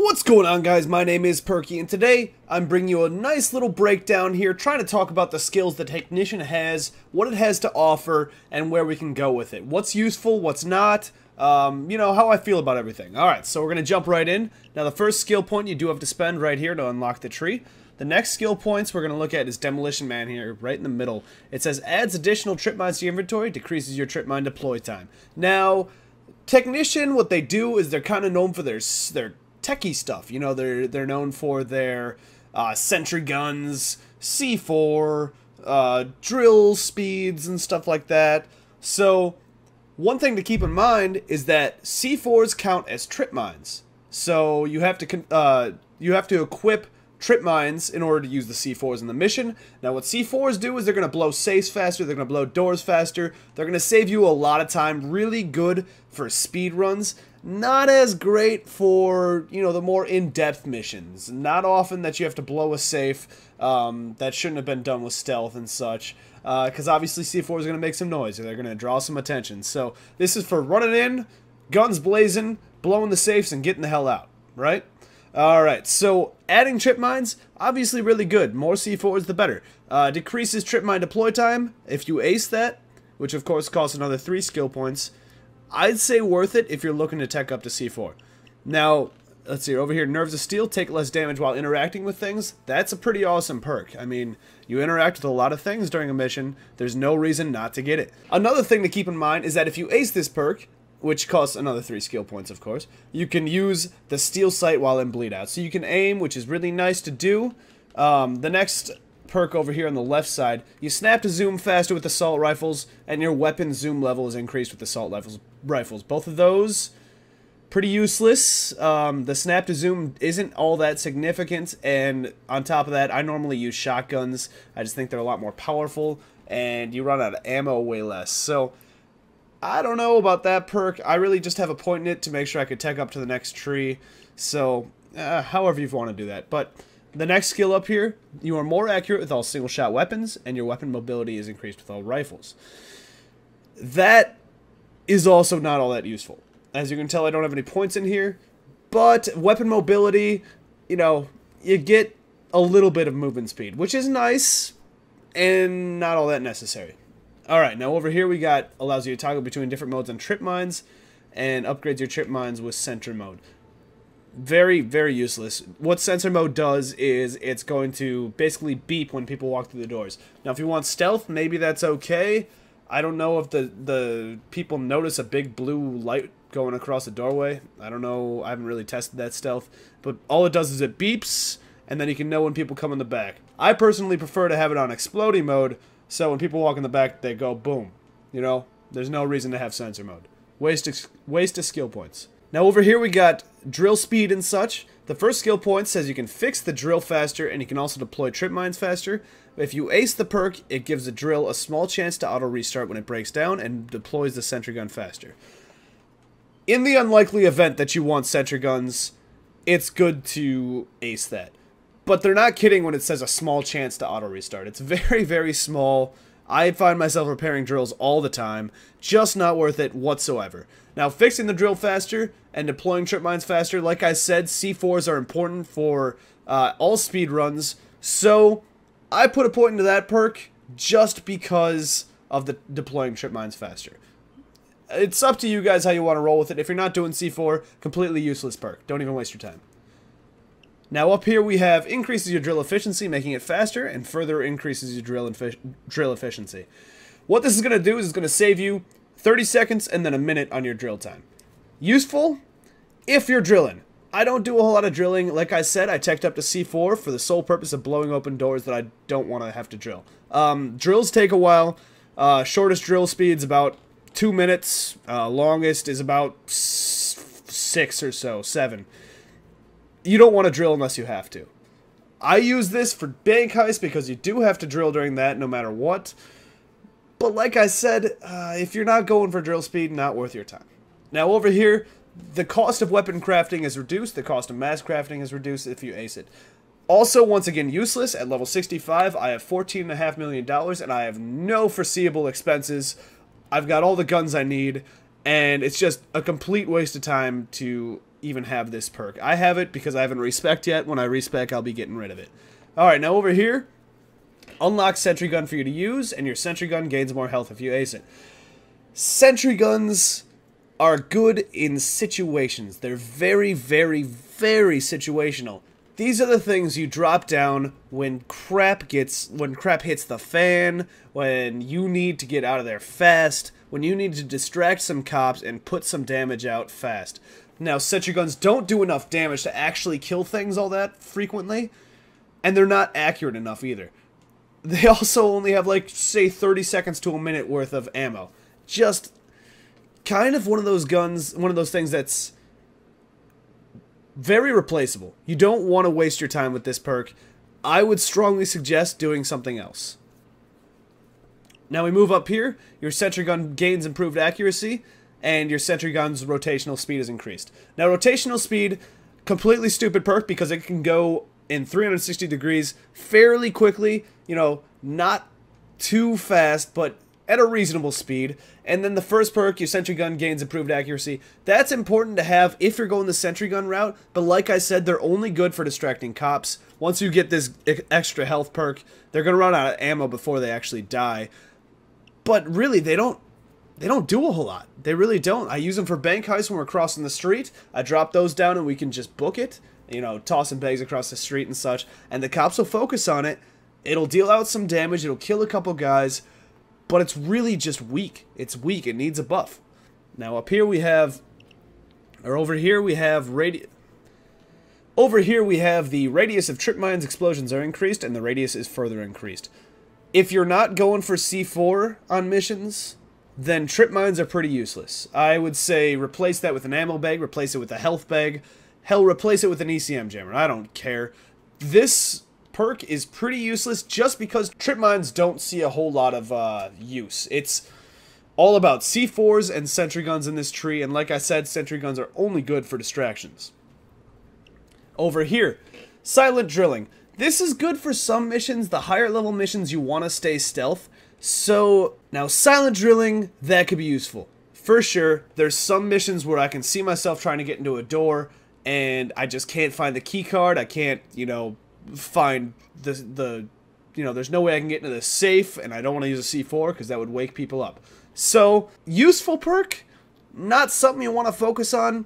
What's going on, guys? My name is Perky, and today I'm bringing you a nice little breakdown here, trying to talk about the skills the Technician has, what it has to offer, and where we can go with it. What's useful, what's not, you know, how I feel about everything. Alright, so we're going to jump right in. Now, the first skill point you do have to spend right here to unlock the tree. The next skill points we're going to look at is Demolition Man here, right in the middle. It says, adds additional trip mines to your inventory, decreases your trip mine deploy time. Now, Technician, what they do is they're kind of known for their techie stuff. You know, they're known for their Sentry Guns, C4, drill speeds, and stuff like that. So, one thing to keep in mind is that C4s count as trip mines. So, you have to equip trip mines in order to use the C4s in the mission. Now, what C4s do is they're going to blow safes faster, they're going to blow doors faster, they're going to save you a lot of time, really good for speed runs. Not as great for, you know, the more in-depth missions. Not often that you have to blow a safe. That shouldn't have been done with stealth and such. Because obviously C4 is going to make some noise. They're going to draw some attention. So this is for running in, guns blazing, blowing the safes, and getting the hell out. Right? Alright, so adding trip mines, obviously really good. More C4s, the better. Decreases trip mine deploy time. If you ace that, which of course costs another 3 skill points, I'd say worth it if you're looking to tech up to C4. Now, let's see, over here, Nerves of Steel, take less damage while interacting with things. That's a pretty awesome perk. I mean, you interact with a lot of things during a mission, there's no reason not to get it. Another thing to keep in mind is that if you ace this perk, which costs another 3 skill points, of course, you can use the Steel Sight while in bleed out. So you can aim, which is really nice to do. The next perk over here on the left side, you snap to zoom faster with assault rifles, and your weapon zoom level is increased with assault rifles. Both of those, pretty useless. The snap to zoom isn't all that significant, and on top of that, I normally use shotguns. I just think they're a lot more powerful, and you run out of ammo way less. So, I don't know about that perk. I really just have a point in it to make sure I could tech up to the next tree. So, however you want to do that. But the next skill up here, you are more accurate with all single-shot weapons, and your weapon mobility is increased with all rifles. That is also not all that useful. As you can tell, I don't have any points in here, but weapon mobility, you know, you get a little bit of movement speed, which is nice, and not all that necessary. Alright, now over here we got, allows you to toggle between different modes on trip mines, and upgrades your trip mines with Sentry Mode. Very, very useless. What Sentry Mode does is it's going to basically beep when people walk through the doors. Now, if you want stealth, maybe that's okay. I don't know if the people notice a big blue light going across the doorway. I don't know. I haven't really tested that stealth. But all it does is it beeps, and then you can know when people come in the back. I personally prefer to have it on exploding mode, so when people walk in the back, they go boom. You know, there's no reason to have Sensor Mode. Waste of skill points. Now over here we got drill speed and such. The first skill point says you can fix the drill faster, and you can also deploy trip mines faster. If you ace the perk, it gives the drill a small chance to auto restart when it breaks down and deploys the Sentry Gun faster. In the unlikely event that you want Sentry Guns, it's good to ace that. But they're not kidding when it says a small chance to auto restart. It's very, very small. I find myself repairing drills all the time. Just not worth it whatsoever. Now, fixing the drill faster and deploying trip mines faster, like I said, C4s are important for all speed runs. So, I put a point into that perk just because of the deploying trip mines faster. It's up to you guys how you want to roll with it. If you're not doing C4, completely useless perk. Don't even waste your time. Now up here we have increases your drill efficiency, making it faster, and further increases your drill efficiency. What this is going to do is it's going to save you 30 seconds and then a minute on your drill time. Useful if you're drilling. I don't do a whole lot of drilling. Like I said, I teched up to C4 for the sole purpose of blowing open doors that I don't want to have to drill. Drills take a while. Shortest drill speed's about 2 minutes. Longest is about 6 or so, 7. You don't want to drill unless you have to. I use this for bank heist because you do have to drill during that no matter what. But like I said, if you're not going for drill speed, not worth your time. Now over here, the cost of weapon crafting is reduced. The cost of mass crafting is reduced if you ace it. Also, once again, useless. At level 65, I have $14.5 million, and I have no foreseeable expenses. I've got all the guns I need, and it's just a complete waste of time to even have this perk. I have it because I haven't respec yet. When I respec, I'll be getting rid of it. Alright, now over here, unlock Sentry Gun for you to use, and your Sentry Gun gains more health if you ace it. Sentry Guns are good in situations. They're very, very, very situational. These are the things you drop down when crap hits the fan, when you need to get out of there fast, when you need to distract some cops and put some damage out fast. Now, Sentry Guns don't do enough damage to actually kill things all that frequently, and they're not accurate enough either. They also only have, like, say, 30 seconds to a minute worth of ammo. Just kind of one of those guns, one of those things that's very replaceable. You don't want to waste your time with this perk. I would strongly suggest doing something else. Now we move up here. Your Sentry Gun gains improved accuracy, and your Sentry Gun's rotational speed is increased. Now rotational speed, completely stupid perk because it can go in 360 degrees fairly quickly, you know, not too fast, but at a reasonable speed. And then the first perk, your Sentry Gun gains improved accuracy. That's important to have if you're going the Sentry Gun route, but like I said, they're only good for distracting cops. Once you get this extra health perk, they're going to run out of ammo before they actually die. But really, they don't do a whole lot. They really don't. I use them for bank heists when we're crossing the street. I drop those down and we can just book it. You know, tossing bags across the street and such. And the cops will focus on it. It'll deal out some damage. It'll kill a couple guys. But it's really just weak. It's weak. It needs a buff. Now up here we have, or over here we have Over here we have the radius of trip mines explosions are increased, and the radius is further increased. If you're not going for C4 on missions, then trip mines are pretty useless. I would say replace that with an ammo bag, replace it with a health bag, hell, replace it with an ECM jammer. I don't care. This perk is pretty useless just because trip mines don't see a whole lot of use. It's all about C4s and Sentry Guns in this tree, and like I said, Sentry Guns are only good for distractions. Over here, silent drilling. This is good for some missions. The higher level missions you want to stay stealth. So now silent drilling, that could be useful. For sure, there's some missions where I can see myself trying to get into a door and I just can't find the key card. I can't, you know, find there's no way I can get into the safe, and I don't want to use a C4 because that would wake people up. So, useful perk, not something you want to focus on.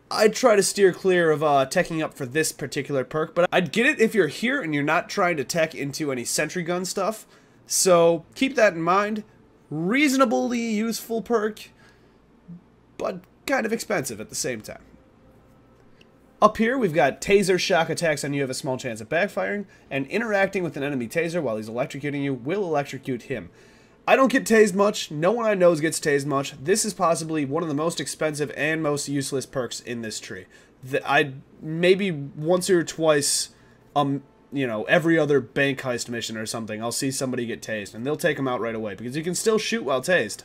I'd try to steer clear of teching up for this particular perk, but I'd get it if you're here and you're not trying to tech into any Sentry Gun stuff. So, keep that in mind. Reasonably useful perk, but kind of expensive at the same time. Up here, we've got taser shock attacks on you have a small chance of backfiring, and interacting with an enemy taser while he's electrocuting you will electrocute him. I don't get tased much. No one I know gets tased much. This is possibly one of the most expensive and most useless perks in this tree. I maybe once or twice, you know, every other bank heist mission or something, I'll see somebody get tased, and they'll take them out right away because you can still shoot while tased.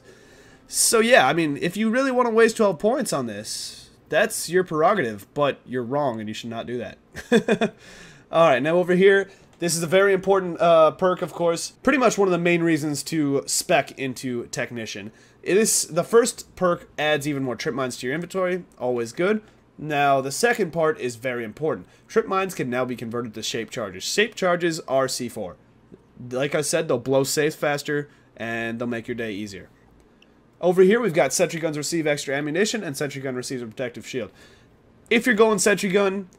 So yeah, I mean, if you really want to waste 12 points on this, that's your prerogative, but you're wrong and you should not do that. Alright, now over here, this is a very important perk, of course. Pretty much one of the main reasons to spec into Technician. The first perk adds even more trip mines to your inventory, always good. Now, the second part is very important. Trip mines can now be converted to shape charges. Shape charges are C4. Like I said, they'll blow safes faster, and they'll make your day easier. Over here, we've got Sentry Guns receive extra ammunition, and Sentry Gun receives a protective shield. If you're going Sentry Gun,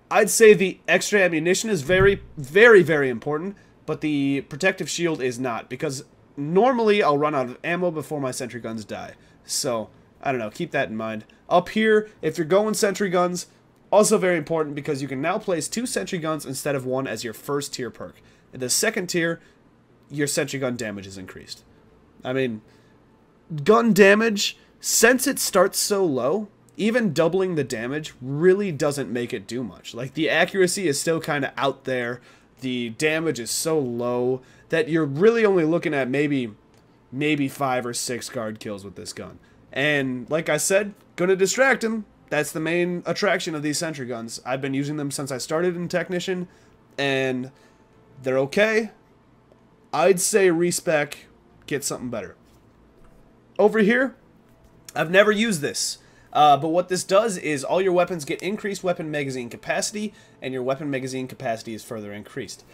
I'd say the extra ammunition is very, very, very important, but the protective shield is not, because normally I'll run out of ammo before my Sentry Guns die. So, I don't know, keep that in mind. Up here, if you're going Sentry Guns, also very important because you can now place 2 Sentry Guns instead of 1 as your first tier perk. In the second tier, your Sentry Gun damage is increased. I mean, gun damage, since it starts so low, even doubling the damage really doesn't make it do much. Like, the accuracy is still kind of out there. The damage is so low that you're really only looking at maybe 5 or 6 guard kills with this gun. And like I said, gonna distract him. That's the main attraction of these Sentry Guns. I've been using them since I started in Technician, and they're okay. I'd say respec, get something better. Over here, I've never used this. But what this does is all your weapons get increased weapon magazine capacity, and your weapon magazine capacity is further increased.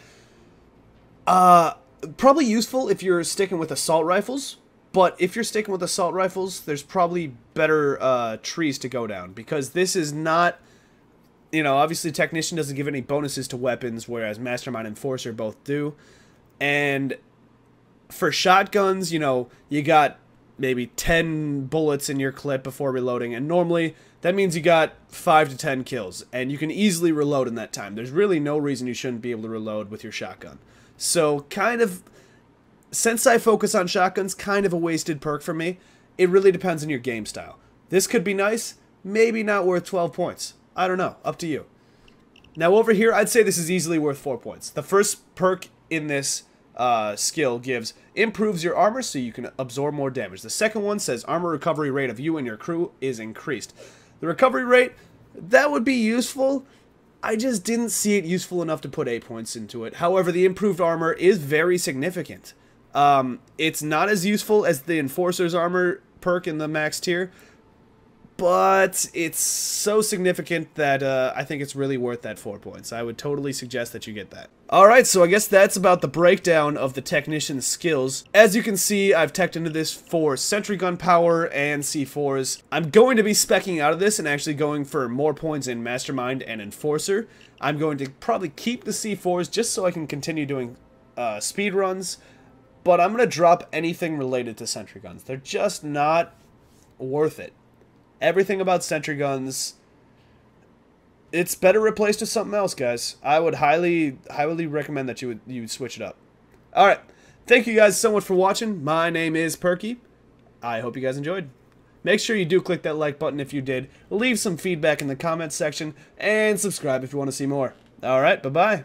Probably useful if you're sticking with assault rifles, but if you're sticking with assault rifles, there's probably better trees to go down, because this is not, you know, obviously Technician doesn't give any bonuses to weapons, whereas Mastermind and Enforcer both do. And for shotguns, you know, you got maybe 10 bullets in your clip before reloading, and normally that means you got 5 to 10 kills, and you can easily reload in that time. There's really no reason you shouldn't be able to reload with your shotgun. So kind of, since I focus on shotguns, kind of a wasted perk for me. It really depends on your game style. This could be nice, maybe not worth 12 points. I don't know, up to you. Now over here, I'd say this is easily worth 4 points. The first perk in this skill gives improves your armor so you can absorb more damage. The second one says armor recovery rate of you and your crew is increased. The recovery rate, that would be useful. I just didn't see it useful enough to put 8 points into it. However, the improved armor is very significant. It's not as useful as the Enforcer's armor perk in the max tier, but it's so significant that I think it's really worth that 4 points. I would totally suggest that you get that. Alright, so I guess that's about the breakdown of the Technician's skills. As you can see, I've teched into this for Sentry Gun power and C4s. I'm going to be speccing out of this and actually going for more points in Mastermind and Enforcer. I'm going to probably keep the C4s just so I can continue doing speed runs, but I'm going to drop anything related to Sentry Guns. They're just not worth it. Everything about Sentry Guns, it's better replaced with something else, guys. I would highly recommend that you would switch it up. Alright, thank you guys so much for watching. My name is Perky. I hope you guys enjoyed. Make sure you do click that like button if you did. Leave some feedback in the comments section, and subscribe if you want to see more. Alright, bye-bye.